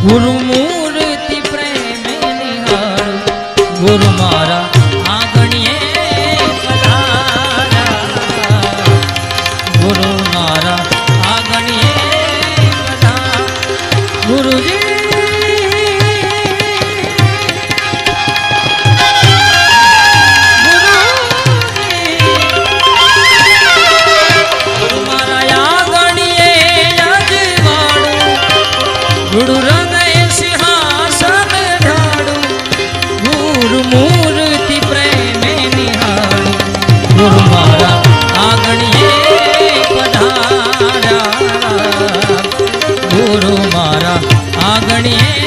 ગુરુ મૂર્તિ પ્રેમે નિહાળું ગુરુ મારા આંગણીએ પધાર્યા ગુરુ મારા આંગણીએ પધાર્યા ગુરુજી ગુરુ હૃદય સિંહાસન ઢાળું ગુરુ મૂર્તિ પ્રેમે નિહાળું ગુરુ મારા આંગણીએ પધાર્યા ગુરુ મારા આંગણીએ